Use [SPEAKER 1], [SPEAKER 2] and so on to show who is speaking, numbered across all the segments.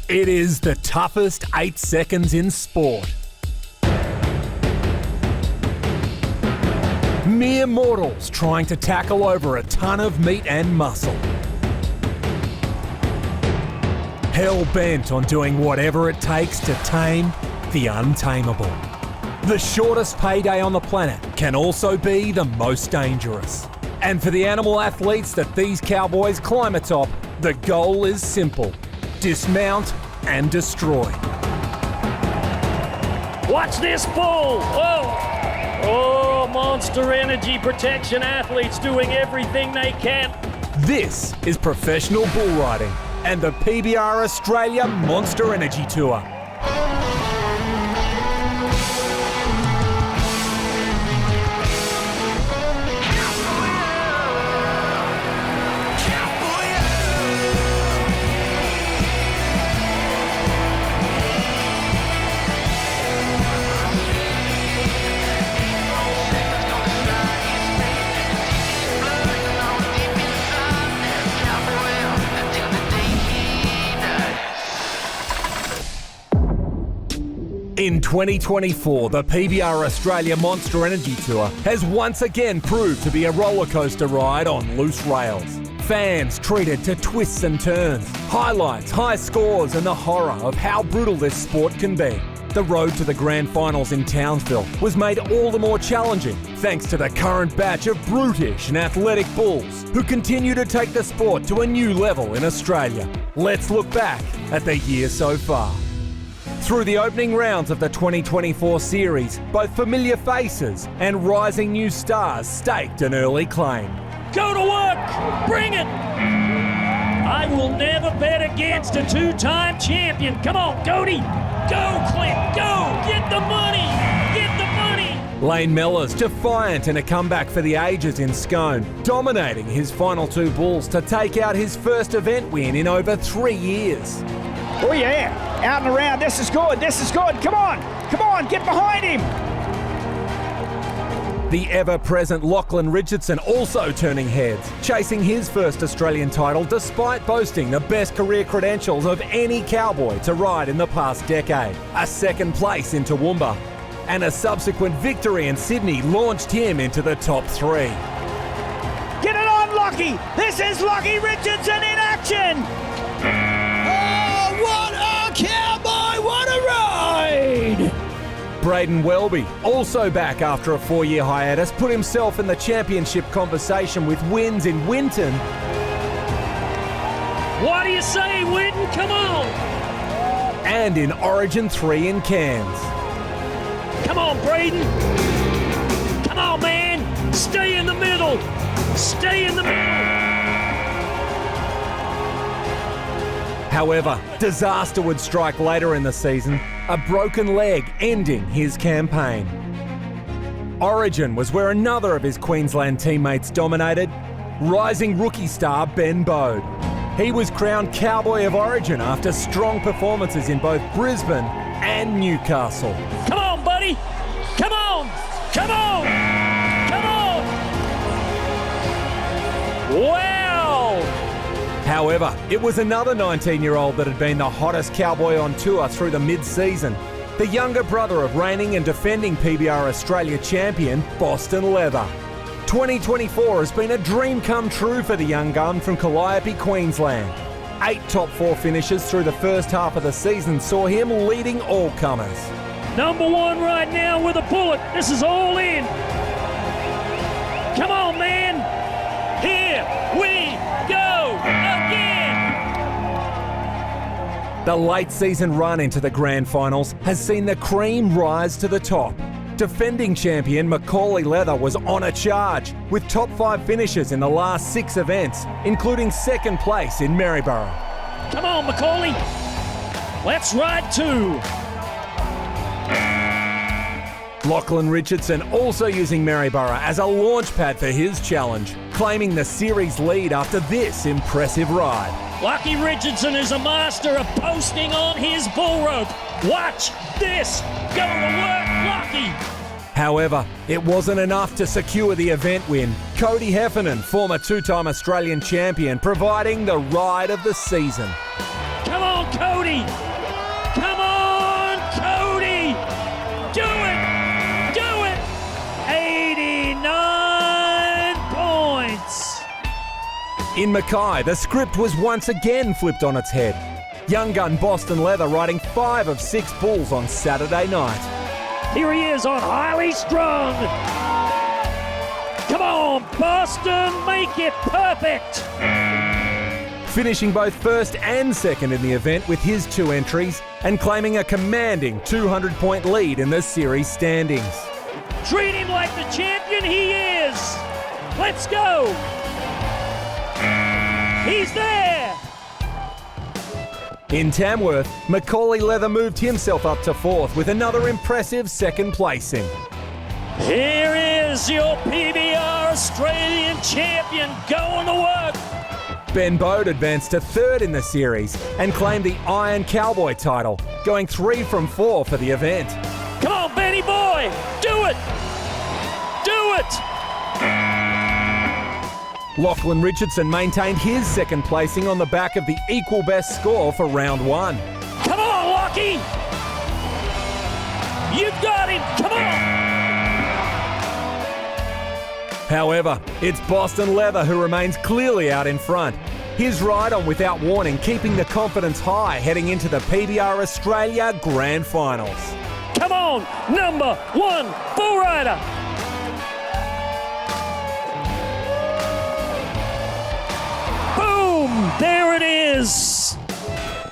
[SPEAKER 1] It is the toughest 8 seconds in sport. Mere mortals trying to tackle over a ton of meat and muscle. Hell-bent on doing whatever it takes to tame the untamable. The shortest payday on the planet can also be the most dangerous. And for the animal athletes that these cowboys climb atop, the goal is simple: dismount and destroy.
[SPEAKER 2] Watch this bull! Whoa! Oh, Monster Energy Protection athletes doing everything they can.
[SPEAKER 1] This is professional bull riding and the PBR Australia Monster Energy Tour. In 2024, the PBR Australia Monster Energy Tour has once again proved to be a rollercoaster ride on loose rails. Fans treated to twists and turns, highlights, high scores, and the horror of how brutal this sport can be. The road to the grand finals in Townsville was made all the more challenging thanks to the current batch of brutish and athletic bulls who continue to take the sport to a new level in Australia. Let's look back at the year so far. Through the opening rounds of the 2024 series, both familiar faces and rising new stars staked an early claim.
[SPEAKER 2] Go to work! Bring it! I will never bet against a two-time champion. Come on, Cody! Go, Clint! Go! Get the money! Get the money!
[SPEAKER 1] Lane Mellors defiant in a comeback for the ages in Scone, dominating his final two bulls to take out his first event win in over 3 years.
[SPEAKER 3] Oh yeah, out and around, this is good, come on, get behind him!
[SPEAKER 1] The ever-present Lachlan Richardson also turning heads, chasing his first Australian title despite boasting the best career credentials of any cowboy to ride in the past decade. A second place in Toowoomba, and a subsequent victory in Sydney launched him into the top 3.
[SPEAKER 3] Get it on, Lockie! This is Lockie Richardson in action! What a cowboy, what a ride!
[SPEAKER 1] Braden Welby, also back after a 4-year hiatus, put himself in the championship conversation with wins in Winton.
[SPEAKER 2] What do you say, Winton? Come on!
[SPEAKER 1] And in Origin 3 in Cairns.
[SPEAKER 2] Come on, Braden! Come on, man! Stay in the middle! Stay in the middle!
[SPEAKER 1] However, disaster would strike later in the season, a broken leg ending his campaign. Origin was where another of his Queensland teammates dominated, rising rookie star Ben Bode. He was crowned Cowboy of Origin after strong performances in both Brisbane and Newcastle.
[SPEAKER 2] Come on, buddy! Come on! Come on! Come on! Wow!
[SPEAKER 1] However, it was another 19-year-old that had been the hottest cowboy on tour through the mid-season. The younger brother of reigning and defending PBR Australia champion, Boston Leather. 2024 has been a dream come true for the young gun from Calliope, Queensland. 8 top 4 finishes through the first half of the season saw him leading all comers.
[SPEAKER 2] Number 1 right now with a bullet. This is all in. Come on, man. Here we go again.
[SPEAKER 1] The late season run into the grand finals has seen the cream rise to the top. Defending champion Macaulay Leather was on a charge with top 5 finishes in the last 6 events, including second place in Maryborough.
[SPEAKER 2] Come on, Macaulay. Let's ride 2.
[SPEAKER 1] Lachlan Richardson also using Maryborough as a launch pad for his challenge, claiming the series lead after this impressive ride.
[SPEAKER 2] Lockie Richardson is a master of posting on his bull rope. Watch this. Go to work, Lockie.
[SPEAKER 1] However, it wasn't enough to secure the event win. Cody Heffernan, former 2-time Australian champion, providing the ride of the season.
[SPEAKER 2] Come on, Cody! Come on, Cody! Do it! Do it! 89 points!
[SPEAKER 1] In Mackay, the script was once again flipped on its head. Young gun Boston Leather riding 5 of 6 bulls on Saturday night.
[SPEAKER 2] Here he is on Highly Strung. Come on, Boston, make it perfect.
[SPEAKER 1] Finishing both first and second in the event with his 2 entries and claiming a commanding 200-point lead in the series standings.
[SPEAKER 2] Treat him like the champion he is. Let's go. He's there.
[SPEAKER 1] In Tamworth, Macaulay Leather moved himself up to 4th with another impressive second placing.
[SPEAKER 2] Here is your PBR Australian champion going to work.
[SPEAKER 1] Ben Bode advanced to 3rd in the series and claimed the Iron Cowboy title, going 3 from 4 for the event.
[SPEAKER 2] Come on, Benny boy, do it! Do it!
[SPEAKER 1] Lachlan Richardson maintained his second placing on the back of the equal best score for round 1.
[SPEAKER 2] Come on, Lockie! You got him, come on!
[SPEAKER 1] However, it's Boston Leather who remains clearly out in front. His ride on Without Warning keeping the confidence high heading into the PBR Australia Grand Finals.
[SPEAKER 2] Come on, number 1 bull rider! Boom! There it is!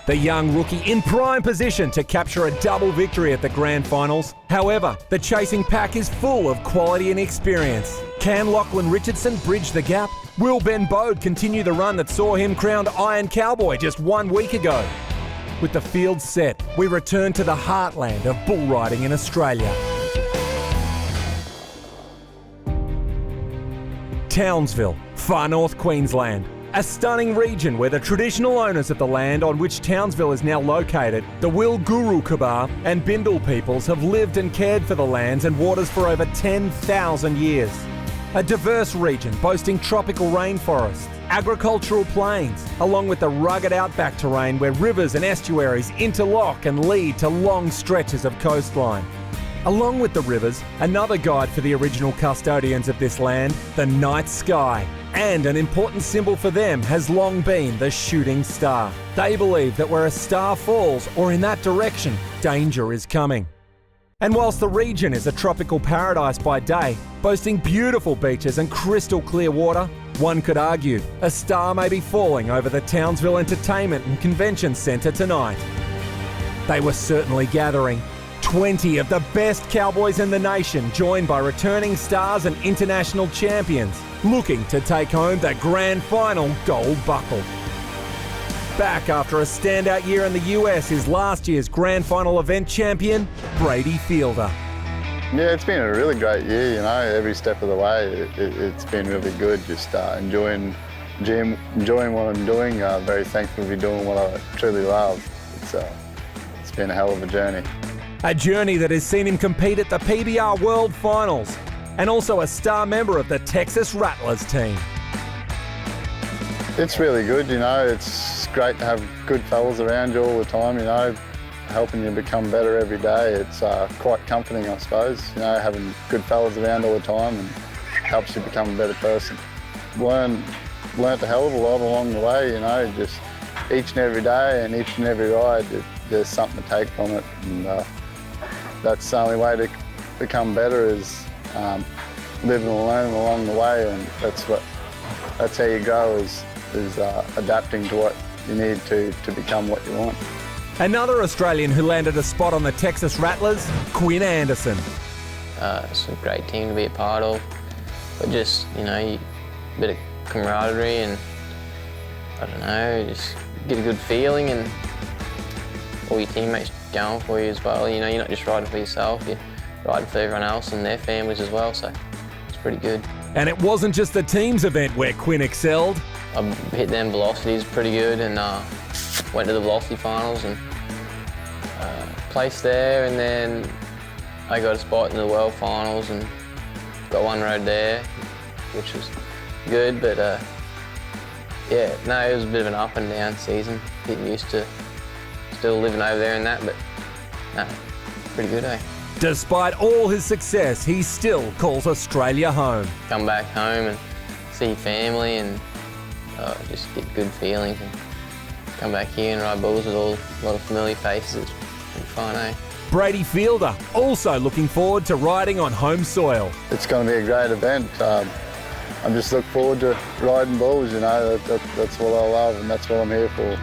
[SPEAKER 1] The young rookie in prime position to capture a double victory at the Grand Finals. However, the chasing pack is full of quality and experience. Can Lachlan Richardson bridge the gap? Will Ben Bode continue the run that saw him crowned Iron Cowboy just 1 week ago? With the field set, we return to the heartland of bull riding in Australia. Townsville, far north Queensland. A stunning region where the traditional owners of the land on which Townsville is now located, the Wilguru Kabar and Bindal peoples, have lived and cared for the lands and waters for over 10,000 years. A diverse region boasting tropical rainforests, agricultural plains, along with the rugged outback terrain where rivers and estuaries interlock and lead to long stretches of coastline. Along with the rivers, another guide for the original custodians of this land, the night sky. And an important symbol for them has long been the shooting star. They believe that where a star falls, or in that direction, danger is coming. And whilst the region is a tropical paradise by day, boasting beautiful beaches and crystal clear water, one could argue a star may be falling over the Townsville Entertainment and Convention Centre tonight. They were certainly gathering. 20 of the best cowboys in the nation, joined by returning stars and international champions, looking to take home the grand final gold buckle. Back after a standout year in the US is last year's grand final event champion, Brady Fielder.
[SPEAKER 4] Yeah, it's been a really great year, you know, every step of the way. It's been really good, just enjoying what I'm doing, very thankful to be doing what I truly love. It's been a hell of a journey.
[SPEAKER 1] A journey that has seen him compete at the PBR World Finals and also a star member of the Texas Rattlers team.
[SPEAKER 4] It's really good, you know, it's great to have good fellas around you all the time, you know, helping you become better every day. It's quite comforting, I suppose, you know, having good fellas around all the time and helps you become a better person. Learned a hell of a lot along the way, you know, just each and every day and each and every ride, there's something to take from it. And that's the only way to become better is living and learning along the way, and that's how you grow is adapting to what you need to become what you want.
[SPEAKER 1] Another Australian who landed a spot on the Texas Rattlers, Quinn Anderson.
[SPEAKER 5] It's a great team to be a part of, but just, you know, a bit of camaraderie and, I don't know, just get a good feeling and all your teammates going for you as well. You know, you're not just riding for yourself, you're riding for everyone else and their families as well, so it's pretty good.
[SPEAKER 1] And it wasn't just the team's event where Quinn excelled.
[SPEAKER 5] I hit them velocities pretty good and went to the velocity finals and placed there, and then I got a spot in the world finals and got one road there, which was good, but yeah, no, it was a bit of an up and down season, getting used to still living over there and that, but no, pretty good, eh?
[SPEAKER 1] Despite all his success, he still calls Australia home.
[SPEAKER 5] Come back home and see family and just get good feelings and come back here and ride bulls with a lot of familiar faces. It's pretty fun, eh?
[SPEAKER 1] Brady Fielder also looking forward to riding on home soil.
[SPEAKER 4] It's going to be a great event. I'm just looking forward to riding bulls, you know. That's what I love and that's what I'm here for.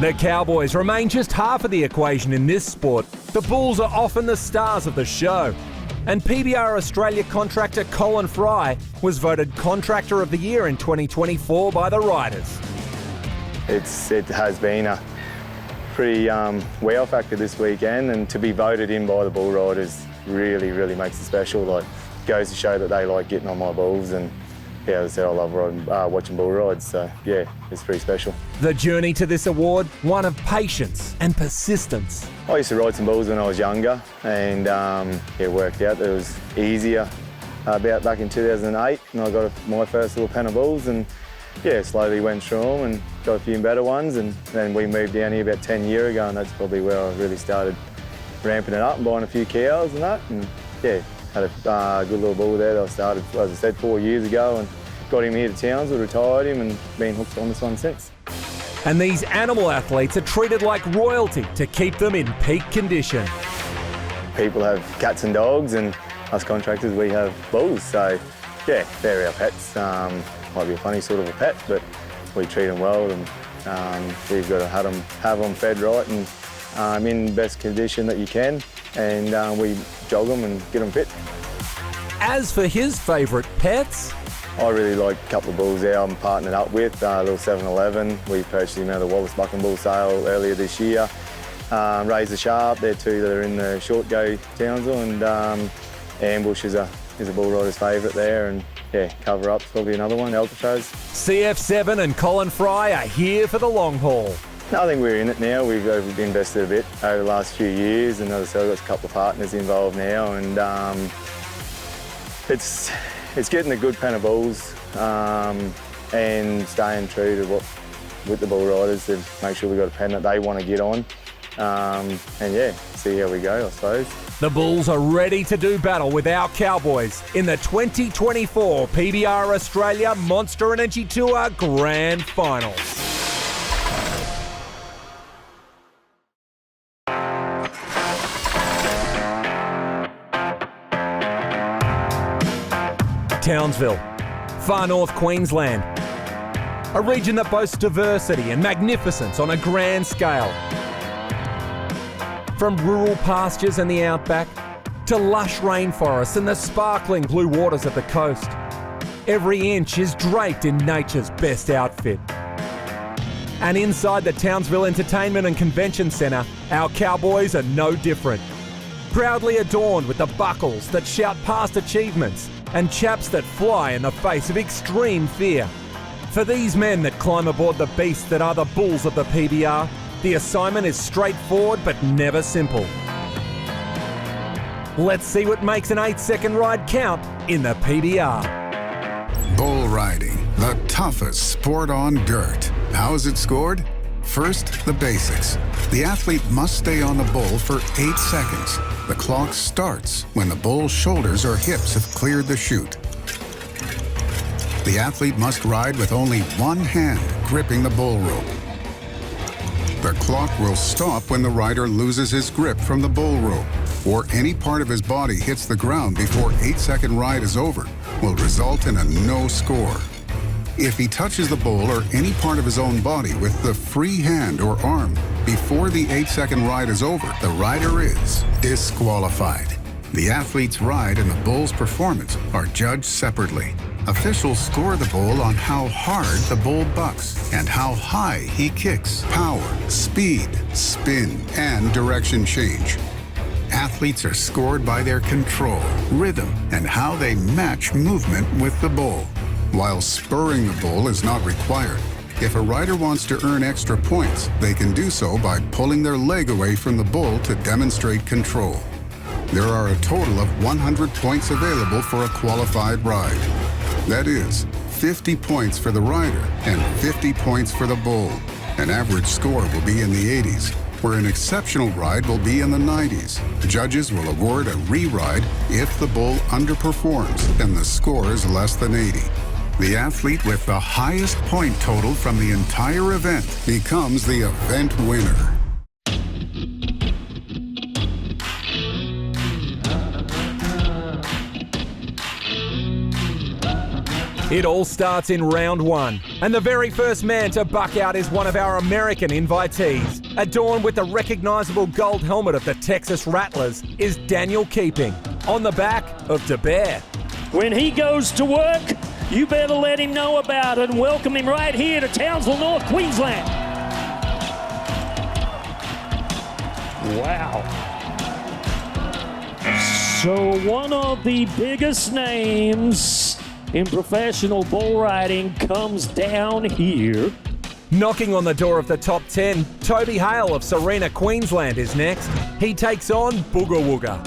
[SPEAKER 1] The Cowboys remain just half of the equation in this sport. The bulls are often the stars of the show. And PBR Australia contractor Colin Fry was voted Contractor of the Year in 2024 by the riders.
[SPEAKER 6] It has been a pretty wow factor this weekend, and to be voted in by the bull riders really, really makes it special. Like, goes to show that they like getting on my bulls, and yeah, as I said, I love riding, watching bull rides, so yeah, it's pretty special.
[SPEAKER 1] The journey to this award, one of patience and persistence.
[SPEAKER 6] I used to ride some bulls when I was younger, and it worked out. It was easier about back in 2008, and I got my first little pen of bulls, and yeah, slowly went through them and got a few better ones, and then we moved down here about 10 years ago, and that's probably where I really started ramping it up and buying a few cows and that, and yeah, had a good little bull there that I started, as I said, 4 years ago, and got him here to Townsville, retired him, and been hooked on this one since.
[SPEAKER 1] And these animal athletes are treated like royalty to keep them in peak condition.
[SPEAKER 6] People have cats and dogs, and us contractors, we have bulls, so yeah, they're our pets. Might be a funny sort of a pet, but we treat them well, and we've got to have them fed right and in best condition that you can, and we jog them and get them fit.
[SPEAKER 1] As for his favourite pets,
[SPEAKER 6] I really like a couple of bulls there I'm partnered up with, a little 7-11. We purchased him out of the Wallace Bucking Bull sale earlier this year. Razor Sharp, they're two that are in the short go Townsville, and Ambush is a bull rider's favourite there, and yeah, Cover Up's probably another one, Alcatraz.
[SPEAKER 1] CF7 and Colin Fry are here for the long haul.
[SPEAKER 6] No, I think we're in it now. We've invested a bit over the last few years, and as I said, I've got a couple of partners involved now, and it's getting a good pen of bulls and staying true to what with the bull riders to make sure we've got a pen that they want to get on, and yeah, see how we go, I suppose.
[SPEAKER 1] The Bulls are ready to do battle with our Cowboys in the 2024 PBR Australia Monster Energy Tour Grand Final. Townsville, far north Queensland. A region that boasts diversity and magnificence on a grand scale. From rural pastures and the outback to lush rainforests and the sparkling blue waters of the coast, every inch is draped in nature's best outfit. And inside the Townsville Entertainment and Convention Centre, our Cowboys are no different. Proudly adorned with the buckles that shout past achievements and chaps that fly in the face of extreme fear. For these men that climb aboard the beasts that are the bulls of the PBR, the assignment is straightforward but never simple. Let's see what makes an 8-second ride count in the PBR.
[SPEAKER 7] Bull riding, the toughest sport on dirt. How is it scored? First, the basics. The athlete must stay on the bull for 8 seconds. The clock starts when the bull's shoulders or hips have cleared the chute. The athlete must ride with only one hand gripping the bull rope. The clock will stop when the rider loses his grip from the bull rope, or any part of his body hits the ground before 8-second ride is over, will result in a no score. If he touches the bull or any part of his own body with the free hand or arm before the 8-second ride is over, the rider is disqualified. The athlete's ride and the bull's performance are judged separately. Officials score the bull on how hard the bull bucks and how high he kicks, power, speed, spin, and direction change. Athletes are scored by their control, rhythm, and how they match movement with the bull. While spurring the bull is not required, if a rider wants to earn extra points, they can do so by pulling their leg away from the bull to demonstrate control. There are a total of 100 points available for a qualified ride. That is, 50 points for the rider and 50 points for the bull. An average score will be in the 80s, where an exceptional ride will be in the 90s. Judges will award a re-ride if the bull underperforms and the score is less than 80. The athlete with the highest point total from the entire event becomes the event winner.
[SPEAKER 1] It all starts in round one, and the very first man to buck out is one of our American invitees. Adorned with the recognisable gold helmet of the Texas Rattlers is Daniel Keeping, on the back of PBR.
[SPEAKER 2] When he goes to work, you better let him know about it and welcome him right here to Townsville, North Queensland. Wow. So one of the biggest names in professional bull riding comes down here.
[SPEAKER 1] Knocking on the door of the top 10, Toby Hale of Serena, Queensland is next. He takes on Booga Wooga.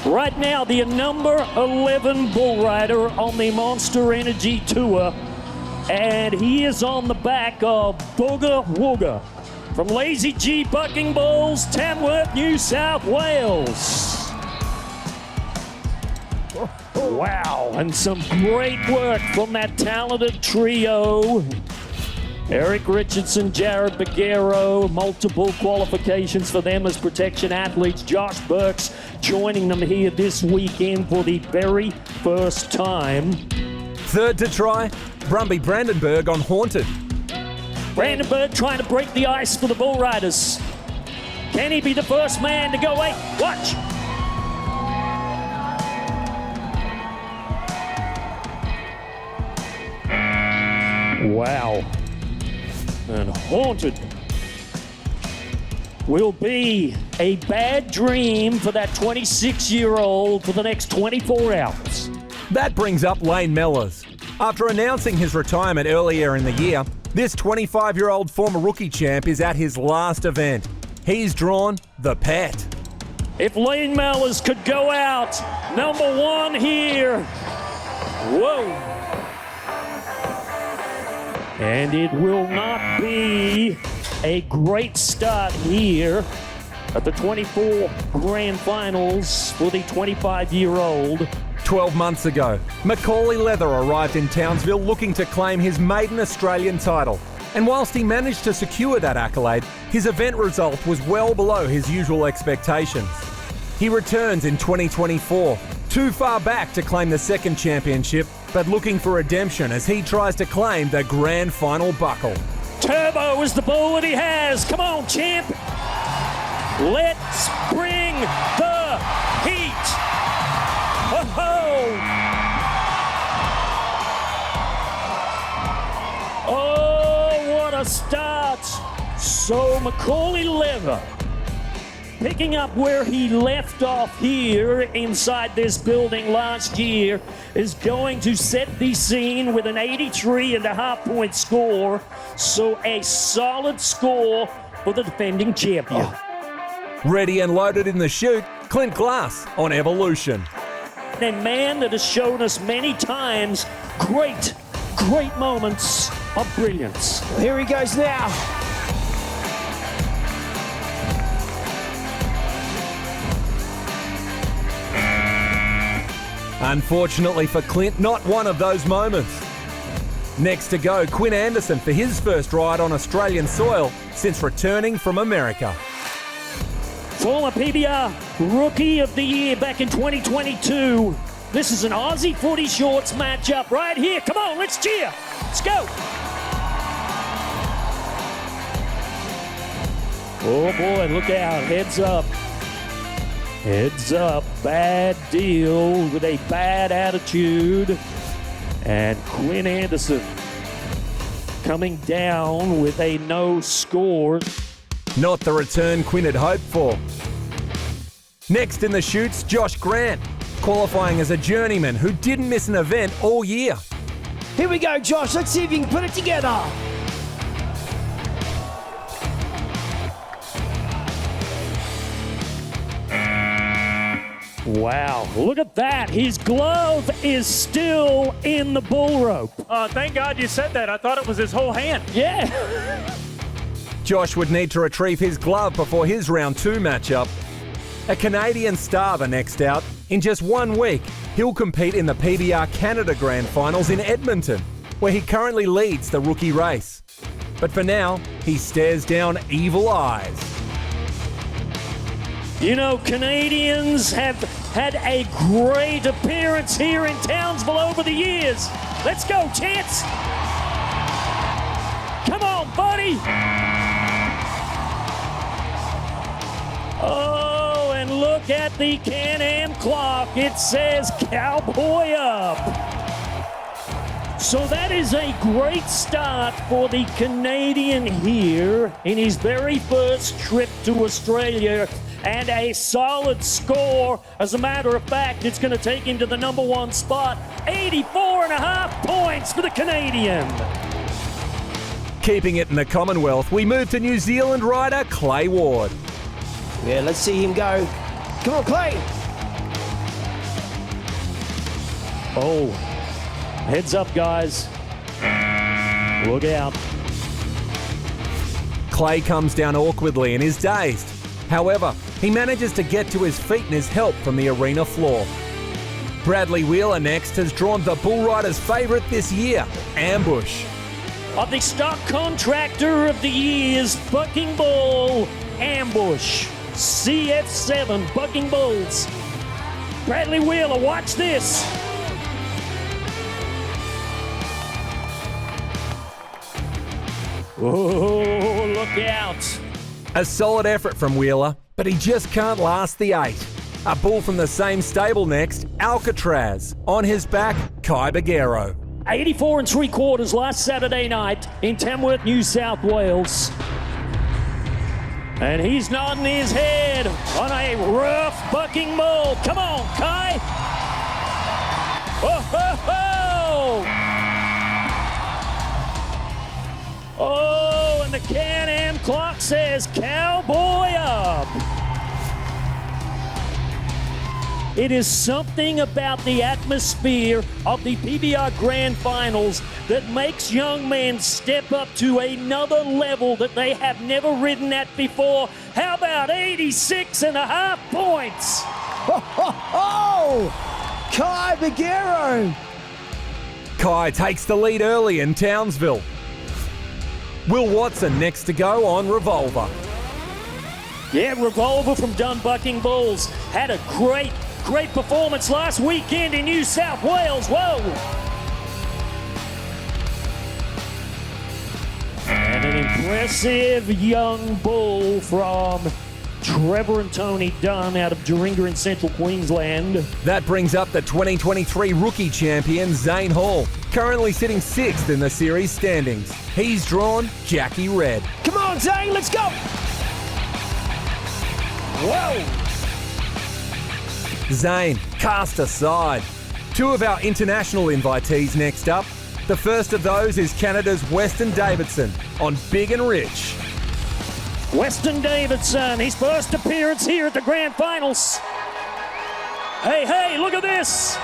[SPEAKER 2] Right now, the number 11 bull rider on the Monster Energy Tour, and he is on the back of Booga Wooga from Lazy G Bucking Bulls, Tamworth, New South Wales. Wow, and some great work from that talented trio. Eric Richardson, Jared Bagheero, multiple qualifications for them as protection athletes. Josh Burks joining them here this weekend for the very first time.
[SPEAKER 1] Third to try, Brumby Brandenburg on Haunted.
[SPEAKER 2] Brandenburg trying to break the ice for the bull riders. Can he be the first man to go? Wait, watch. Wow. And Haunted will be a bad dream for that 26-year-old for the next 24 hours.
[SPEAKER 1] That brings up Lane Mellors. After announcing his retirement earlier in the year, this 25-year-old former rookie champ is at his last event. He's drawn the Pet.
[SPEAKER 2] If Lane Mellors could go out number one here. Whoa. And it will not be a great start here at the 24 Grand Finals for the 25-year-old.
[SPEAKER 1] 12 months ago, Macaulay Leather arrived in Townsville looking to claim his maiden Australian title. And whilst he managed to secure that accolade, his event result was well below his usual expectations. He returns in 2024, too far back to claim the second championship, but looking for redemption as he tries to claim the grand final buckle.
[SPEAKER 2] Turbo is the bull that he has. Come on, champ. Let's bring the heat. Oh, oh, what a start. So Macaulay Leather picking up where he left off here inside this building last year is going to set the scene with an 83.5 point score. So a solid score for the defending champion.
[SPEAKER 1] Ready and loaded in the chute, Clint Glass on Evolution.
[SPEAKER 2] A man that has shown us many times great moments of brilliance.
[SPEAKER 3] Here he goes now.
[SPEAKER 1] Unfortunately for Clint, not one of those moments. Next to go, Quinn Anderson for his first ride on Australian soil since returning from America.
[SPEAKER 2] Former PBR Rookie of the Year back in 2022. This is an Aussie footy shorts matchup right here. Come on, let's cheer. Let's go. Oh boy, look out. Heads up. Heads up. Bad deal with a bad attitude. And Quinn Anderson coming down with a no score.
[SPEAKER 1] Not the return Quinn had hoped for. Next in the chutes, Josh Grant, qualifying as a journeyman who didn't miss an event all year.
[SPEAKER 3] Here we go, Josh. Let's see if you can put it together.
[SPEAKER 2] Wow, look at that. His glove is still in the bull rope.
[SPEAKER 8] Thank God you said that. I thought it was his whole hand.
[SPEAKER 2] Yeah.
[SPEAKER 1] Josh would need to retrieve his glove before his round 2 matchup. A Canadian star the next out. In just 1 week, he'll compete in the PBR Canada Grand Finals in Edmonton, where he currently leads the rookie race. But for now, he stares down evil eyes.
[SPEAKER 2] You know, Canadians have had a great appearance here in Townsville over the years. Let's go, Chance. Come on, buddy. Oh, and look at the Can-Am clock. It says Cowboy up. So that is a great start for the Canadian here in his very first trip to Australia, and a solid score. As a matter of fact, it's going to take him to the number 1 spot. 84.5 points for the Canadian.
[SPEAKER 1] Keeping it in the Commonwealth, we move to New Zealand rider Clay Ward.
[SPEAKER 3] Yeah, let's see him go. Come on, Clay.
[SPEAKER 2] Oh, heads up, guys. Look out.
[SPEAKER 1] Clay comes down awkwardly and is dazed. However, he manages to get to his feet and is helped from the arena floor. Bradley Wheeler next has drawn the bull rider's favourite this year, Ambush.
[SPEAKER 2] Of the stock contractor of the year's Bucking Bull, Ambush. CF7 Bucking Bulls. Bradley Wheeler, watch this. Oh, look out.
[SPEAKER 1] A solid effort from Wheeler, but he just can't last the 8. A bull from the same stable next, Alcatraz. On his back, Kai Bagheero.
[SPEAKER 2] 84 3/4 last Saturday night in Tamworth, New South Wales. And he's nodding his head on a rough bucking bull. Come on, Kai. Oh, ho, ho. Oh, and the Can-Am clock says Cowboy up. It is something about the atmosphere of the PBR Grand Finals that makes young men step up to another level that they have never ridden at before. How about 86.5 points?
[SPEAKER 3] Oh! Kai Bagheero!
[SPEAKER 1] Kai takes the lead early in Townsville. Will Watson next to go on Revolver.
[SPEAKER 2] Yeah, Revolver from Dunbucking Bulls had a great performance last weekend in New South Wales. Whoa! And an impressive young bull from Trevor and Tony Dunn out of Doringa in central Queensland.
[SPEAKER 1] That brings up the 2023 rookie champion, Zane Hall, currently sitting 6th in the series standings. He's drawn Jackie Red.
[SPEAKER 3] Come on, Zane, let's go!
[SPEAKER 2] Whoa!
[SPEAKER 1] Zane, cast aside. 2 of our international invitees next up. The first of those is Canada's Weston Davidson on Big and Rich.
[SPEAKER 2] Weston Davidson, his first appearance here at the Grand Finals. Hey, look at this.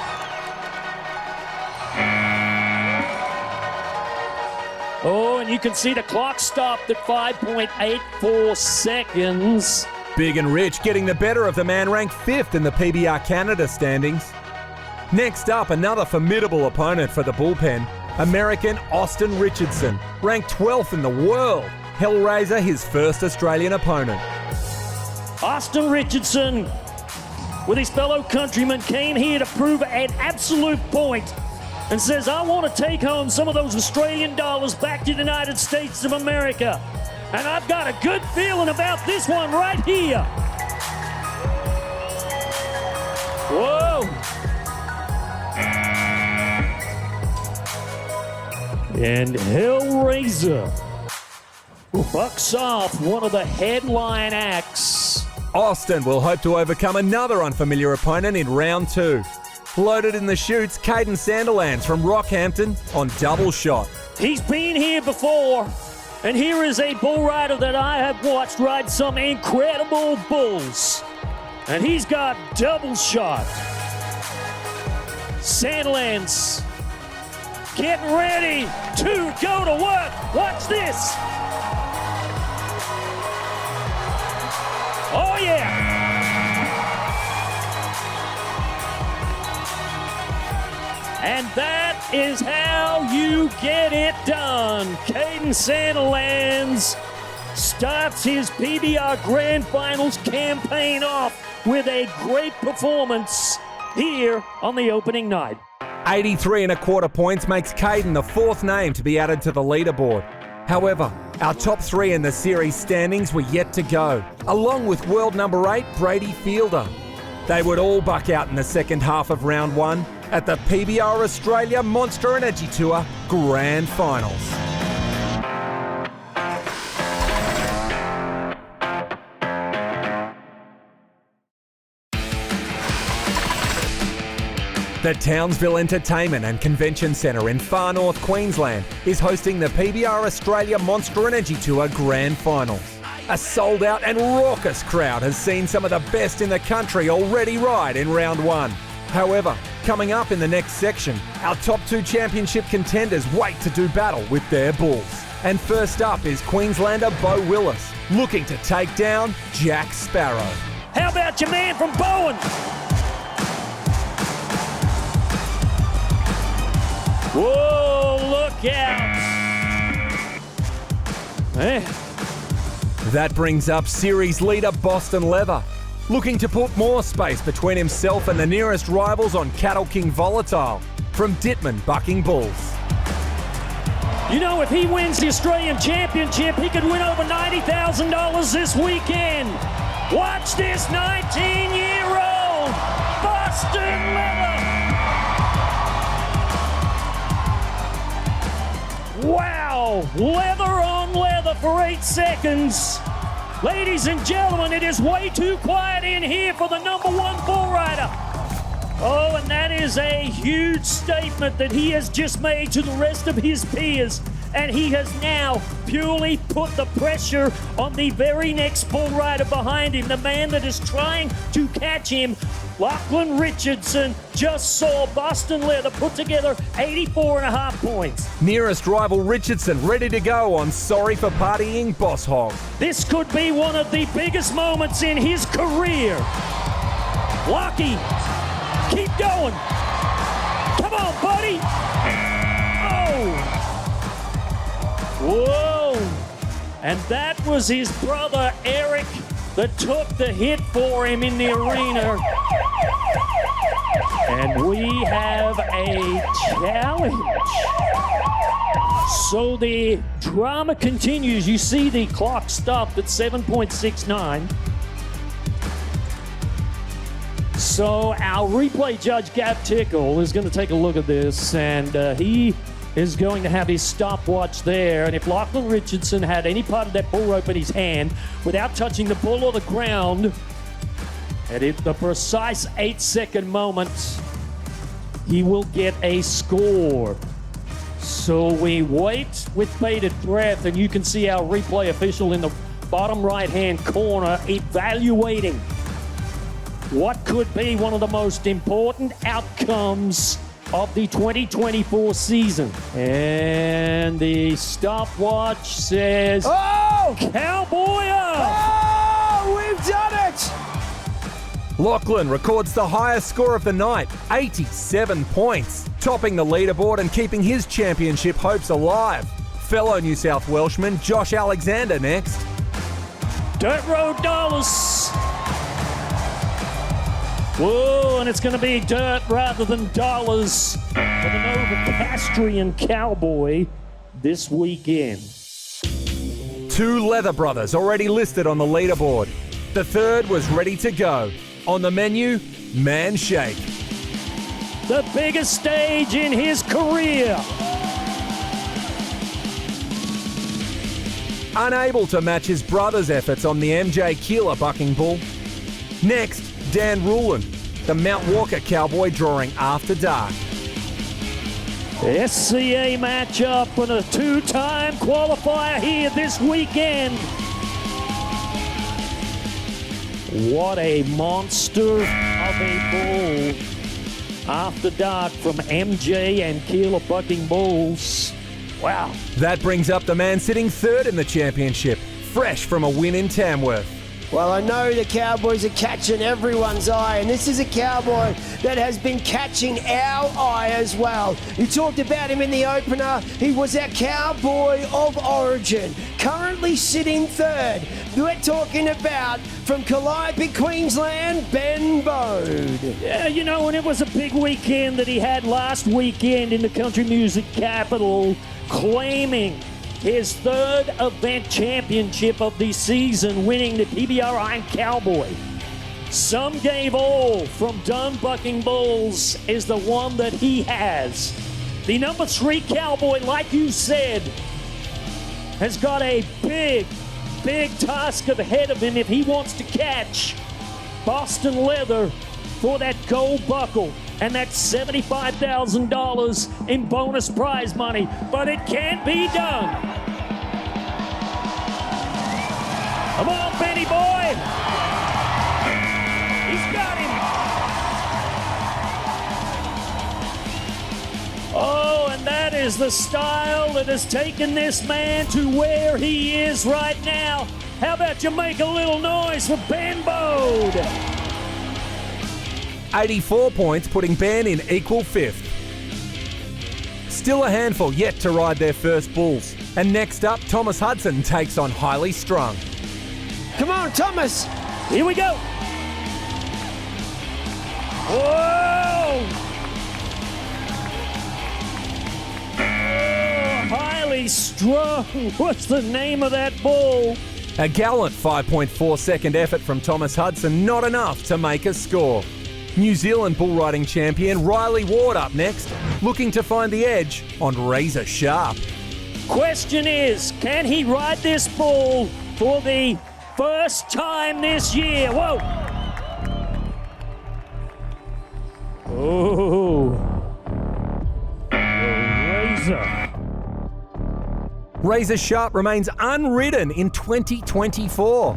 [SPEAKER 2] Oh, and you can see the clock stopped at 5.84 seconds.
[SPEAKER 1] Big and Rich getting the better of the man ranked 5th in the PBR Canada standings. Next up, another formidable opponent for the bullpen, American Austin Richardson, ranked 12th in the world. Hellraiser, his first Australian opponent.
[SPEAKER 2] Austin Richardson, with his fellow countrymen, came here to prove an absolute point and says, I want to take home some of those Australian dollars back to the United States of America. And I've got a good feeling about this one right here. Whoa. And Hellraiser bucks off one of the headline acts.
[SPEAKER 1] Austin will hope to overcome another unfamiliar opponent in round 2. Loaded in the chutes, Caden Sanderlands from Rockhampton on Double Shot.
[SPEAKER 2] He's been here before, and here is a bull rider that I have watched ride some incredible bulls. And he's got Double Shot. Sanderlands getting ready to go to work. Watch this. And that is how you get it done. Caden Sandilands starts his PBR Grand Finals campaign off with a great performance here on the opening night.
[SPEAKER 1] 83 1/4 points makes Caden the fourth name to be added to the leaderboard. However, our top three in the series standings were yet to go, along with world number 8, Brady Fielder. They would all buck out in the second half of round one at the PBR Australia Monster Energy Tour Grand Finals. The Townsville Entertainment and Convention Centre in far north Queensland is hosting the PBR Australia Monster Energy Tour Grand Finals. A sold-out and raucous crowd has seen some of the best in the country already ride in round one. However, coming up in the next section, our top two championship contenders wait to do battle with their bulls. And first up is Queenslander Bo Willis, looking to take down Jack Sparrow.
[SPEAKER 2] How about your man from Bowen? Whoa, look out.
[SPEAKER 1] That brings up series leader Boston Leather, looking to put more space between himself and the nearest rivals on Cattle King Volatile from Dittman Bucking Bulls.
[SPEAKER 2] You know, if he wins the Australian Championship, he could win over $90,000 this weekend. Watch this 19-year-old Boston Leather. Wow, leather on leather for 8 seconds. Ladies and gentlemen, it is way too quiet in here for the number one bull rider. Oh, and that is a huge statement that he has just made to the rest of his peers. And he has now purely put the pressure on the very next bull rider behind him, the man that is trying to catch him. Lachlan Richardson just saw Boston Leather put together 84.5 points.
[SPEAKER 1] Nearest rival Richardson ready to go on Sorry for Partying Boss Hog.
[SPEAKER 2] This could be one of the biggest moments in his career. Lockie, keep going. Come on, buddy. Oh. Whoa. And that was his brother, Eric, that took the hit for him in the arena. And we have a challenge. So the drama continues. You see the clock stopped at 7.69. So our replay judge, Gav Tickle, is going to take a look at this, and he is going to have his stopwatch there. And if Lachlan Richardson had any part of that bull rope in his hand without touching the bull or the ground, at the precise 8-second moment, he will get a score. So we wait with bated breath, and you can see our replay official in the bottom right-hand corner evaluating what could be one of the most important outcomes of the 2024 season. And the stopwatch says,
[SPEAKER 3] Oh!
[SPEAKER 2] Cowboy up!
[SPEAKER 3] Oh, we've done it!
[SPEAKER 1] Lachlan records the highest score of the night, 87 points, topping the leaderboard and keeping his championship hopes alive. Fellow New South Welshman Josh Alexander next.
[SPEAKER 2] Dirt Road Dollars. Whoa, and it's going to be dirt rather than dollars for the Novocastrian Cowboy this weekend.
[SPEAKER 1] 2 Leather brothers already listed on the leaderboard. The third was ready to go. On the menu, Man Shake.
[SPEAKER 2] The biggest stage in his career.
[SPEAKER 1] Unable to match his brother's efforts on the MJ Keeler bucking bull. Next, Dan Rulin, the Mount Walker Cowboy drawing After Dark.
[SPEAKER 2] SCA matchup and a 2-time qualifier here this weekend. What a monster of a bull. After Dark from MJ and Keeler Bucking Bulls. Wow.
[SPEAKER 1] That brings up the man sitting third in the championship, fresh from a win in Tamworth.
[SPEAKER 3] Well, I know the Cowboys are catching everyone's eye, and this is a Cowboy that has been catching our eye as well. You talked about him in the opener. He was our Cowboy of Origin, currently sitting third. We're talking about, from Calliope, Queensland, Ben Bode.
[SPEAKER 2] Yeah, you know, and it was a big weekend that he had last weekend in the country music capital, claiming his third event championship of the season, winning the PBR Iron Cowboy. Some gave all from Dunbucking Bulls is the one that he has. The number 3 Cowboy, like you said, has got a big task ahead of him if he wants to catch Boston Leather for that gold buckle and that $75,000 in bonus prize money. But it can be done. Come on, Benny boy. He's got him. Oh, and that is the style that has taken this man to where he is right now. How about you make a little noise for Ben Bode?
[SPEAKER 1] 84 points, putting Ben in equal 5th. Still a handful yet to ride their first bulls. And next up, Thomas Hudson takes on Highly Strung.
[SPEAKER 3] Come on, Thomas.
[SPEAKER 2] Here we go. Whoa! Oh, Highly Strung. What's the name of that bull?
[SPEAKER 1] A gallant 5.4 second effort from Thomas Hudson, not enough to make a score. New Zealand bull riding champion Riley Ward up next, looking to find the edge on Razor Sharp.
[SPEAKER 2] Question is, can he ride this bull for the first time this year? Whoa! Oh, Razor.
[SPEAKER 1] Razor Sharp remains unridden in 2024.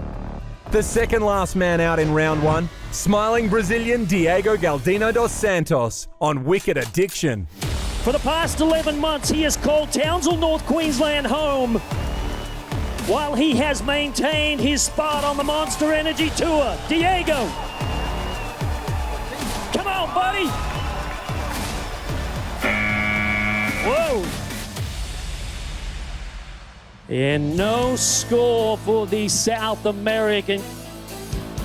[SPEAKER 1] The second last man out in round 1, smiling Brazilian Diego Galdino dos Santos on Wicked Addiction.
[SPEAKER 2] For the past 11 months, he has called Townsville, North Queensland home, while he has maintained his spot on the Monster Energy Tour. Diego, come on, buddy. Whoa. And no score for the South American.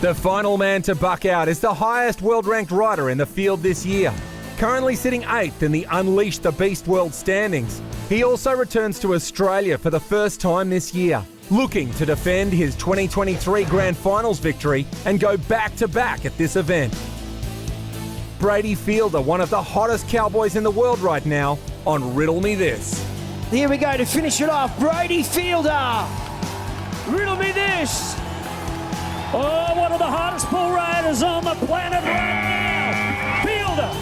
[SPEAKER 1] The final man to buck out is the highest world-ranked rider in the field this year, currently sitting 8th in the Unleash the Beast World standings. He also returns to Australia for the first time this year, looking to defend his 2023 Grand Finals victory and go back-to-back at this event. Brady Fielder, one of the hottest cowboys in the world right now, on Riddle Me This.
[SPEAKER 3] Here we go to finish it off. Brady Fielder. Riddle me this.
[SPEAKER 2] Oh, one of the hottest bull riders on the planet right now. Fielder.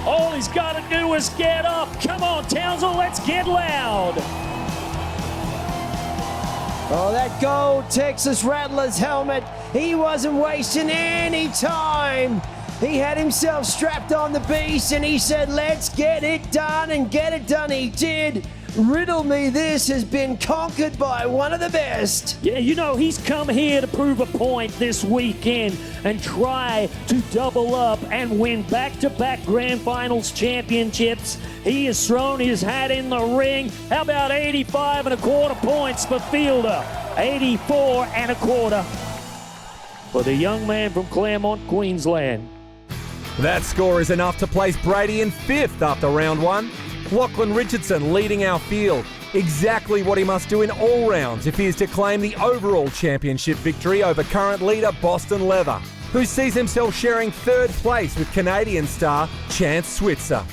[SPEAKER 2] All he's got to do is get up. Come on, Townsville, let's get loud.
[SPEAKER 3] Oh, that gold Texas Rattlers helmet. He wasn't wasting any time. He had himself strapped on the beast and he said, let's get it done, and get it done he did. Riddle Me This has been conquered by one of the best.
[SPEAKER 2] Yeah, you know, he's come here to prove a point this weekend and try to double up and win back-to-back Grand Finals championships. He has thrown his hat in the ring. How about 85 1/4 points for Fielder? 84 1/4 for the young man from Claremont, Queensland.
[SPEAKER 1] That score is enough to place Brady in 5th after round 1. Lachlan Richardson leading our field. Exactly what he must do in all rounds if he is to claim the overall championship victory over current leader Boston Leather, who sees himself sharing 3rd place with Canadian star Chance Switzer.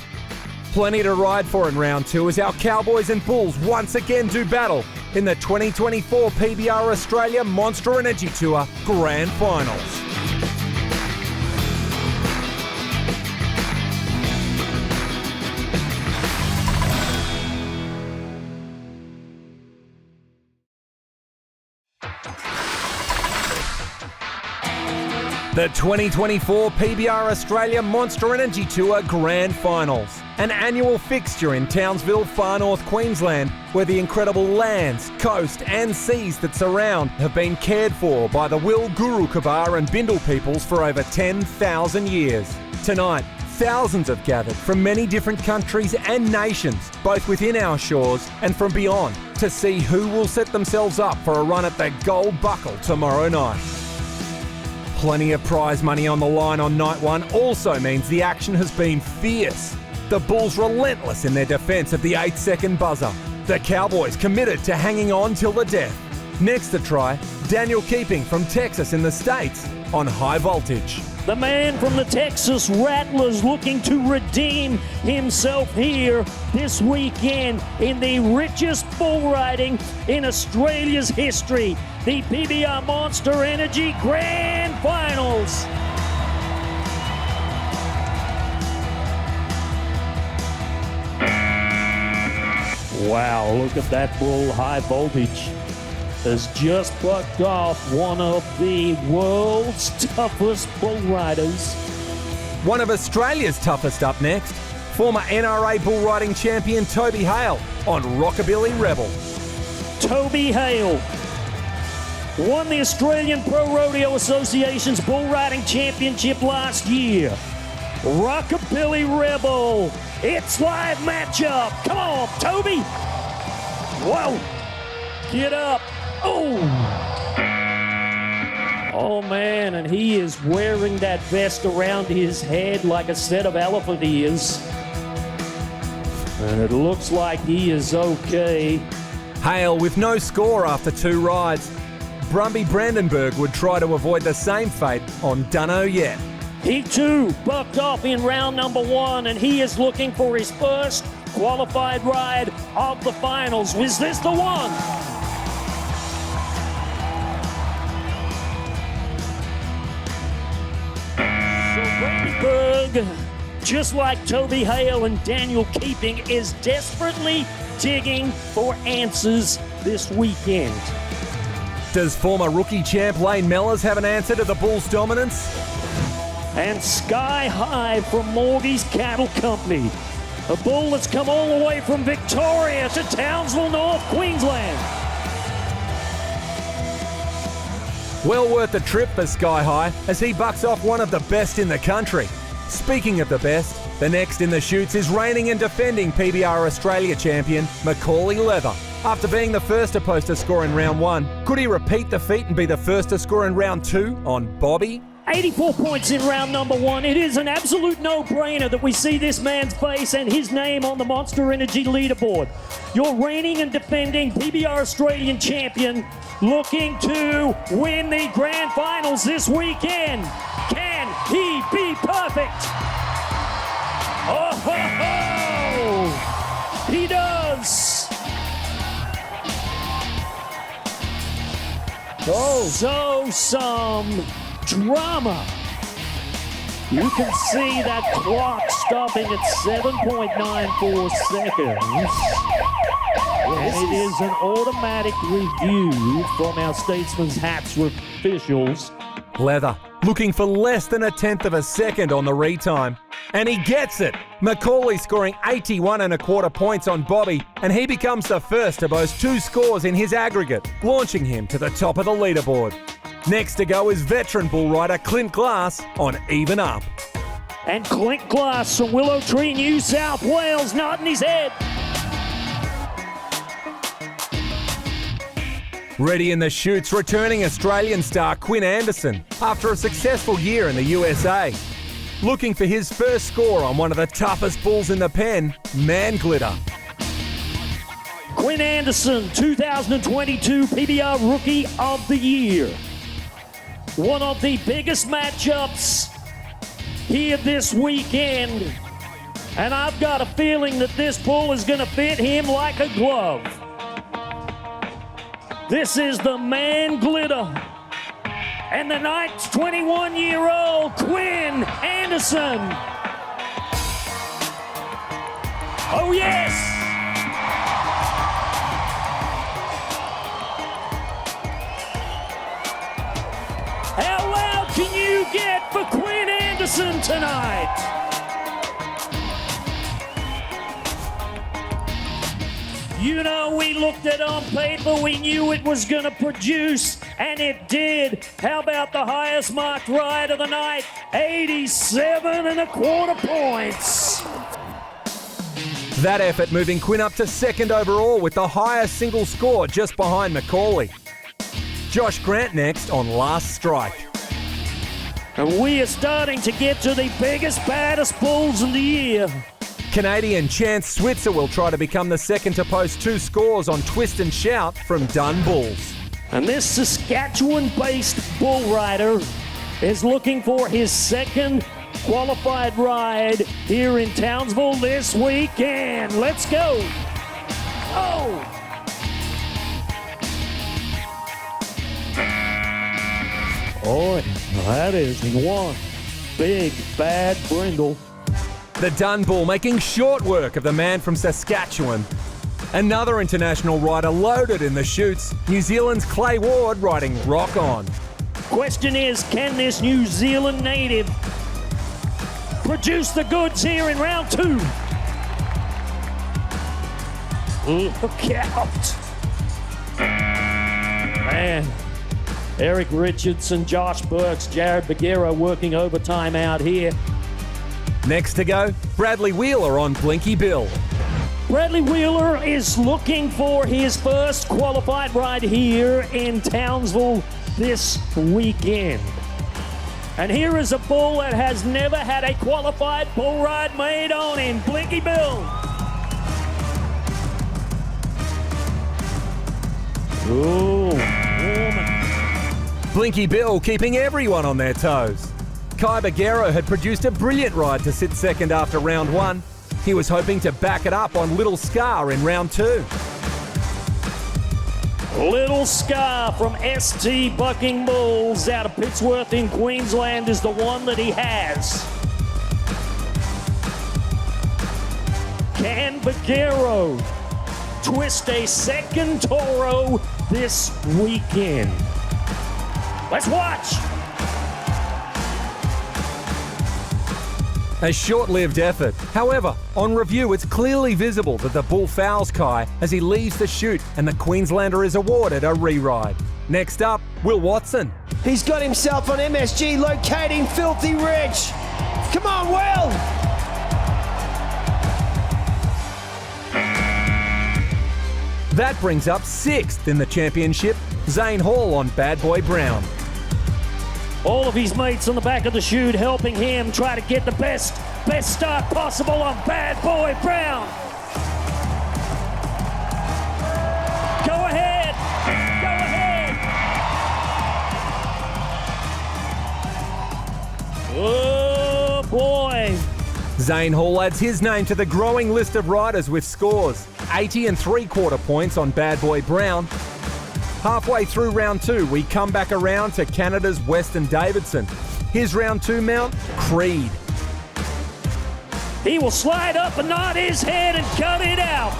[SPEAKER 1] Plenty to ride for in round 2 as our Cowboys and Bulls once again do battle in the 2024 PBR Australia Monster Energy Tour Grand Finals. The 2024 PBR Australia Monster Energy Tour Grand Finals, an annual fixture in Townsville, far north Queensland, where the incredible lands, coast and seas that surround have been cared for by the Will, Guru, Kabar and Bindal peoples for over 10,000 years. Tonight, thousands have gathered from many different countries and nations, both within our shores and from beyond, to see who will set themselves up for a run at the Gold Buckle tomorrow night. Plenty of prize money on the line on night one also means the action has been fierce. The Bulls relentless in their defence of the 8-second buzzer. The Cowboys committed to hanging on till the death. Next to try, Daniel Keeping from Texas in the States on high voltage.
[SPEAKER 2] The man from the Texas Rattlers looking to redeem himself here this weekend in the richest bull riding in Australia's history. The PBR Monster Energy Grand Finals. Wow, look at that bull. High voltage has just bucked off one of the world's toughest bull riders.
[SPEAKER 1] One of Australia's toughest up next, former NRA bull riding champion Toby Hale on Rockabilly Rebel.
[SPEAKER 2] Toby Hale won the Australian Pro Rodeo Association's bull riding championship last year. Rockabilly Rebel, it's live matchup. Come on, Toby. Whoa, get up. Oh man, and he is wearing that vest around his head like a set of elephant ears. And it looks like he is okay.
[SPEAKER 1] Hale with no score after 2 rides. Brumby Brandenburg would try to avoid the same fate on Dunno Yet.
[SPEAKER 2] He too bucked off in round number 1, and he is looking for his first qualified ride of the finals. Was this the one? Brandenburg, just like Toby Hale and Daniel Keeping, is desperately digging for answers this weekend.
[SPEAKER 1] Does former rookie champ Lane Mellors have an answer to the Bulls' dominance?
[SPEAKER 2] And Sky High from Morgie's Cattle Company, a bull that's come all the way from Victoria to Townsville, North Queensland.
[SPEAKER 1] Well worth the trip for Sky High as he bucks off one of the best in the country. Speaking of the best, the next in the shoots is reigning and defending PBR Australia champion Macaulay Leather. After being the first to post a score in round 1, could he repeat the feat and be the first to score in round 2 on Bobby?
[SPEAKER 2] 84 points in round number 1. It is an absolute no-brainer that we see this man's face and his name on the Monster Energy leaderboard. Your reigning and defending PBR Australian champion looking to win the grand finals this weekend. Can he be perfect? Oh, ho, ho! He does. Oh, so some drama. You can see that clock stopping at 7.94 seconds. And it is an automatic review from our Statesman's Hats officials.
[SPEAKER 1] Leather looking for less than 1/10 of a second on the retime. And he gets it. Macaulay scoring 81.25 points on Bobby, and he becomes the first to boast 2 scores in his aggregate, launching him to the top of the leaderboard. Next to go is veteran bull rider Clint Glass on Even Up.
[SPEAKER 2] And Clint Glass from Willow Tree, New South Wales, nodding his head.
[SPEAKER 1] Ready in the shoots, returning Australian star Quinn Anderson after a successful year in the USA. Looking for his first score on one of the toughest bulls in the pen, Man Glitter.
[SPEAKER 2] Quinn Anderson, 2022 PBR Rookie of the Year. One of the biggest matchups here this weekend. And I've got a feeling that this bull is going to fit him like a glove. This is the Man Glitter. And the night's 21-year-old Quinn Anderson. Oh, yes! How loud can you get Richardson tonight. You know, we looked at it on paper, we knew it was going to produce, and it did. How about the highest marked ride of the night? 87.25 points.
[SPEAKER 1] That effort moving Quinn up to second overall with the highest single score just behind Macaulay. Josh Grant next on Last Strike.
[SPEAKER 2] And we are starting to get to the biggest, baddest bulls in the year.
[SPEAKER 1] Canadian Chance Switzer will try to become the second to post 2 scores on Twist and Shout from Dun Bulls.
[SPEAKER 2] And this Saskatchewan-based bull rider is looking for his second qualified ride here in Townsville this weekend. Let's go. Oh! Oh, that is one big, bad brindle.
[SPEAKER 1] The Dun Bull making short work of the man from Saskatchewan. Another international rider loaded in the chutes, New Zealand's Clay Ward riding Rock On.
[SPEAKER 2] Question is, can this New Zealand native produce the goods here in round 2? Look out. Man, Eric Richardson, Josh Burks, Jared Bagheera working overtime out here.
[SPEAKER 1] Next to go, Bradley Wheeler on Blinky Bill.
[SPEAKER 2] Bradley Wheeler is looking for his first qualified ride here in Townsville this weekend. And here is a bull that has never had a qualified bull ride made on him, Blinky Bill. Ooh, woman.
[SPEAKER 1] Blinky Bill keeping everyone on their toes. Kai Bagheera had produced a brilliant ride to sit second after round 1. He was hoping to back it up on Little Scar in round 2.
[SPEAKER 2] Little Scar from ST Bucking Bulls out of Pittsworth in Queensland is the one that he has. Can Bagheera twist a second Toro this weekend? Let's watch.
[SPEAKER 1] A short-lived effort. However, on review, it's clearly visible that the bull fouls Kai as he leaves the chute and the Queenslander is awarded a re-ride. Next up, Will Watson.
[SPEAKER 3] He's got himself on MSG locating Filthy Rich. Come on, Will.
[SPEAKER 1] That brings up 6th in the championship, Zane Hall on Bad Boy Brown.
[SPEAKER 2] All of his mates on the back of the chute helping him try to get the best start possible on Bad Boy Brown. Go ahead. Go ahead. Oh, boy.
[SPEAKER 1] Zane Hall adds his name to the growing list of riders with scores. 80.75 points on Bad Boy Brown. Halfway through round 2, we come back around to Canada's Weston Davidson. His round 2 mount, Creed.
[SPEAKER 2] He will slide up and nod his head and cut it out.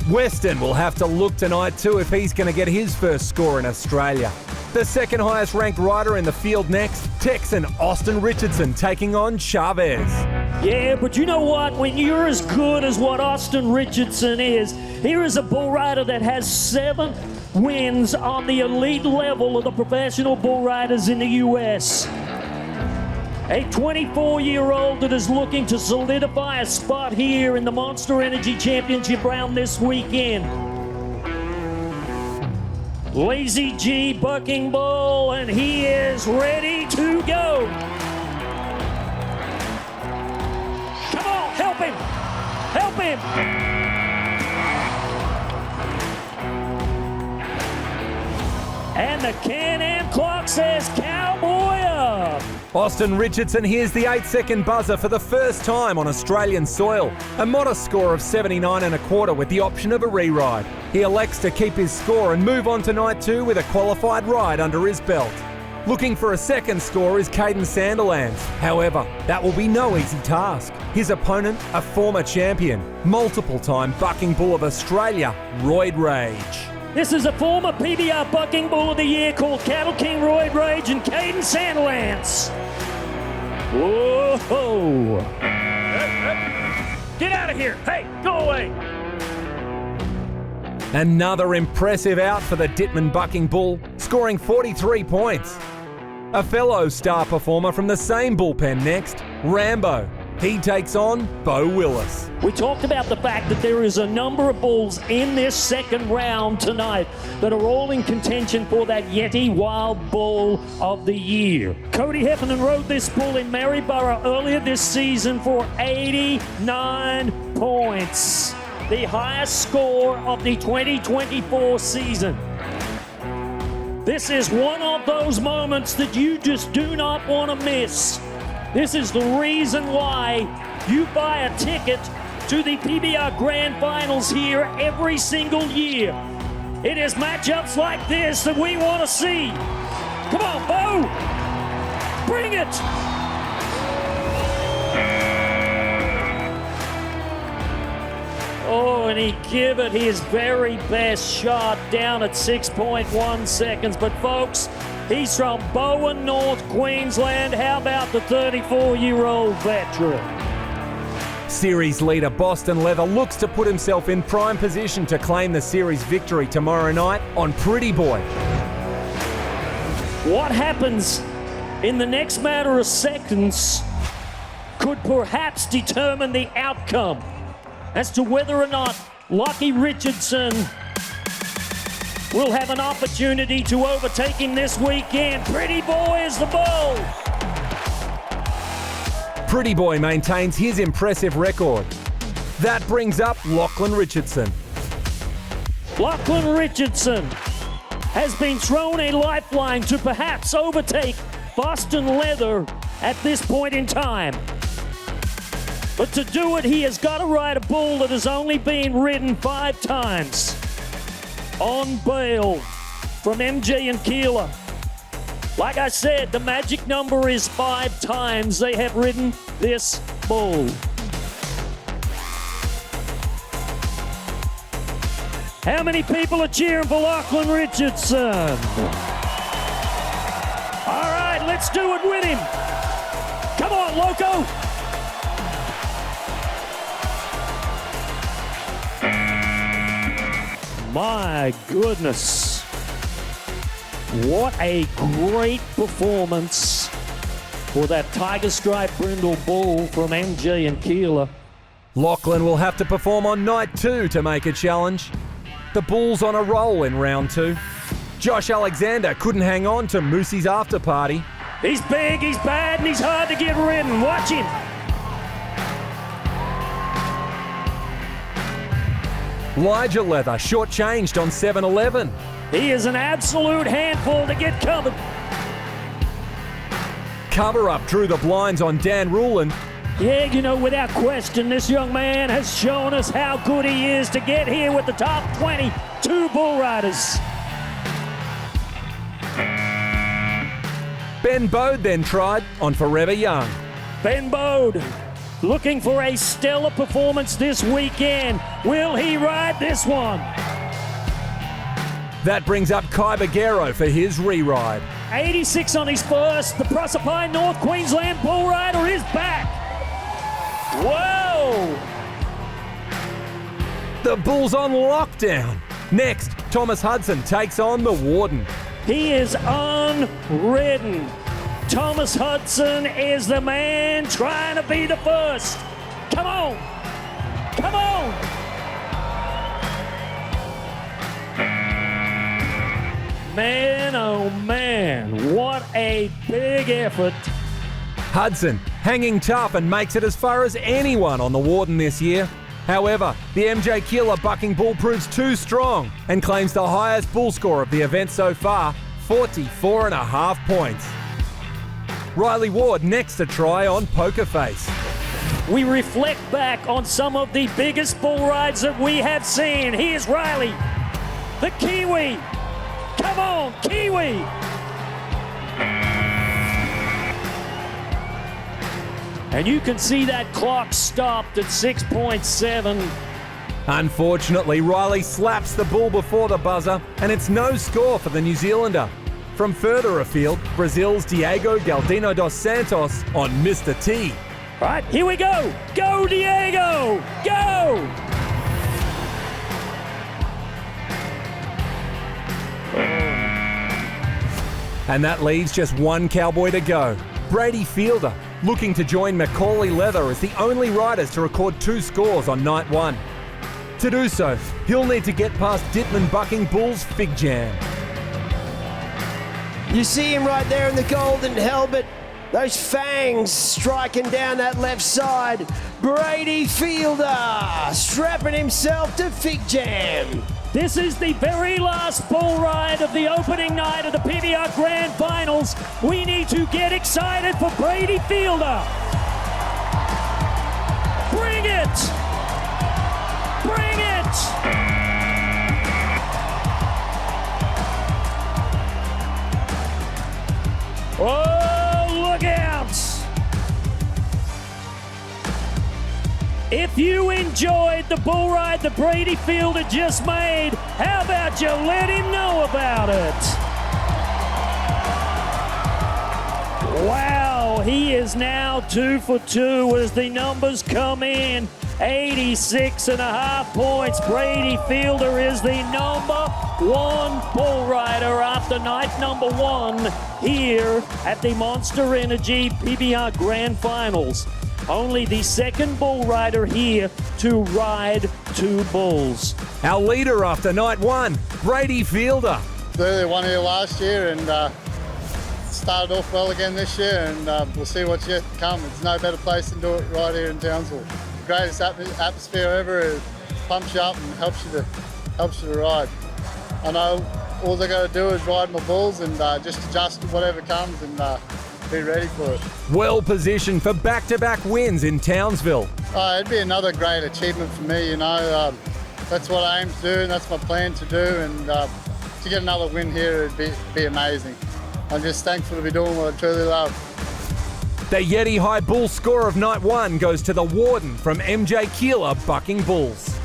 [SPEAKER 1] Weston will have to look tonight too if he's going to get his first score in Australia. The second highest ranked rider in the field next, Texan Austin Richardson taking on Chavez.
[SPEAKER 2] Yeah, but you know what? When you're as good as what Austin Richardson is, here is a bull rider that has 7 wins on the elite level of the professional bull riders in the U.S. A 24-year-old that is looking to solidify a spot here in the Monster Energy Championship round this weekend. Lazy G Bucking Bull, and he is ready to go. Come on, help him! Help him! And the Can-Am clock says cowboy up.
[SPEAKER 1] Austin Richardson hears the 8-second buzzer for the first time on Australian soil. A modest score of 79.25 with the option of a re-ride. He elects to keep his score and move on to night 2 with a qualified ride under his belt. Looking for a second score is Caden Sanderlands. However, that will be no easy task. His opponent, a former champion, multiple-time Bucking Bull of Australia, Roid Rage.
[SPEAKER 2] This is a former PBR Bucking Bull of the Year called Cattle King Roid Rage and Caden Sanderlands. Whoa! Get out of here! Hey, go away!
[SPEAKER 1] Another impressive out for the Dittman Bucking Bull, scoring 43 points. A fellow star performer from the same bullpen next, Rambo. He takes on Bo Willis.
[SPEAKER 2] We talked about the fact that there is a number of bulls in this second round tonight that are all in contention for that Yeti Wild Bull of the Year. Cody Heffernan rode this bull in Maryborough earlier this season for 89 points, the highest score of the 2024 season. This is one of those moments that you just do not want to miss. This is the reason why you buy a ticket to the PBR Grand Finals here every single year. It is matchups like this that we want to see. Come on, Bo! Bring it! Oh, and he gave it his very best shot down at 6.1 seconds. But folks, he's from Bowen, North Queensland. How about the 34-year-old veteran?
[SPEAKER 1] Series leader Boston Leather looks to put himself in prime position to claim the series victory tomorrow night on Pretty Boy.
[SPEAKER 2] What happens in the next matter of seconds could perhaps determine the outcome as to whether or not Lockie Richardson will have an opportunity to overtake him this weekend. Pretty Boy is the bull.
[SPEAKER 1] Pretty Boy maintains his impressive record. That brings up Lachlan Richardson.
[SPEAKER 2] Lachlan Richardson has been thrown a lifeline to perhaps overtake Boston Leather at this point in time. But to do it, he has got to ride a bull that has only been ridden 5 times on bail from MJ and Keeler. Like I said, the magic number is 5 times they have ridden this bull. How many people are cheering for Lachlan Richardson? All right, let's do it with him. Come on, Loco. My goodness. What a great performance for that Tiger Stripe Brindle bull from MJ and Keeler.
[SPEAKER 1] Lachlan will have to perform on night 2 to make a challenge. The Bulls on a roll in round 2. Josh Alexander couldn't hang on to Moosey's after party.
[SPEAKER 2] He's big, he's bad, and he's hard to get ridden. Watch him.
[SPEAKER 1] Elijah Leather shortchanged on 7-11.
[SPEAKER 2] He is an absolute handful to get covered.
[SPEAKER 1] Cover up drew the blinds on Dan Rulin.
[SPEAKER 2] Yeah, you know, without question, this young man has shown us how good he is to get here with the top 22 bull riders.
[SPEAKER 1] Ben Bode then tried on Forever Young.
[SPEAKER 2] Ben Bode looking for a stellar performance this weekend. Will he ride this one?
[SPEAKER 1] That brings up Kai Bagheero for his re-ride.
[SPEAKER 2] 86 on his first. The Proserpine North Queensland bull rider is back. Whoa!
[SPEAKER 1] The Bulls on lockdown. Next, Thomas Hudson takes on the Warden.
[SPEAKER 2] He is unridden. Thomas Hudson is the man trying to be the first. Come on! Come on! Man, oh man, what a big effort.
[SPEAKER 1] Hudson hanging tough and makes it as far as anyone on the Warden this year. However, the MJ Keeler Bucking Bull proves too strong and claims the highest bull score of the event so far, 44.5 points. Riley Ward next to try on Poker Face.
[SPEAKER 2] We reflect back on some of the biggest bull rides that we have seen. Here's Riley, the Kiwi. Come on, Kiwi. And you can see that clock stopped at 6.7.
[SPEAKER 1] Unfortunately, Riley slaps the bull before the buzzer, and it's no score for the New Zealander. From further afield, Brazil's Diego Galdino dos Santos on Mr. T.
[SPEAKER 2] All right, here we go. Go, Diego! Go!
[SPEAKER 1] And that leaves just one cowboy to go. Brady Fielder, looking to join Macaulay Leather as the only riders to record 2 scores on night 1. To do so, he'll need to get past Dittman bucking Bull's Fig Jam.
[SPEAKER 3] You see him right there in the golden helmet. Those fangs striking down that left side. Brady Fielder strapping himself to Fig Jam.
[SPEAKER 2] This is the very last bull ride of the opening night of the PBR Grand Finals. We need to get excited for Brady Fielder. Bring it! Bring it! Oh, look out! If you enjoyed the bull ride that Brady Fielder just made, how about you let him know about it? Wow, he is now 2 for 2 as the numbers come in. 86.5 points. Brady Fielder is the number 1 bull rider after night number 1 here at the Monster Energy PBR Grand Finals. Only the second bull rider here to ride 2 bulls.
[SPEAKER 1] Our leader after night 1, Brady Fielder.
[SPEAKER 4] They won here last year and started off well again this year, and we'll see what's yet to come. There's no better place than do it right here in Townsville. Greatest atmosphere ever. It pumps you up and helps you to ride. I know all I got to do is ride my bulls and just adjust to whatever comes and be ready for it.
[SPEAKER 1] Well positioned for back-to-back wins in Townsville.
[SPEAKER 4] It'd be another great achievement for me, you know. That's what I aim to do and that's my plan to do, and to get another win here would be amazing. I'm just thankful to be doing what I truly love.
[SPEAKER 1] The Yeti High Bull score of night 1 goes to the Warden from MJ Keeler bucking bulls.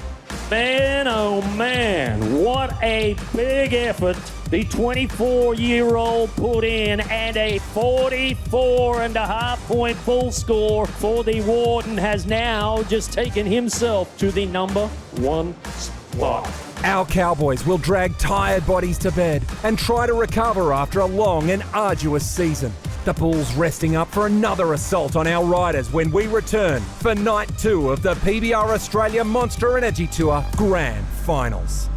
[SPEAKER 2] Man, oh man, what a big effort the 24-year-old put in, and a 44.5 point bull score for the Warden has now just taken himself to the number 1 spot.
[SPEAKER 1] Our Cowboys will drag tired bodies to bed and try to recover after a long and arduous season. The Bulls resting up for another assault on our riders when we return for night 2 of the PBR Australia Monster Energy Tour Grand Finals.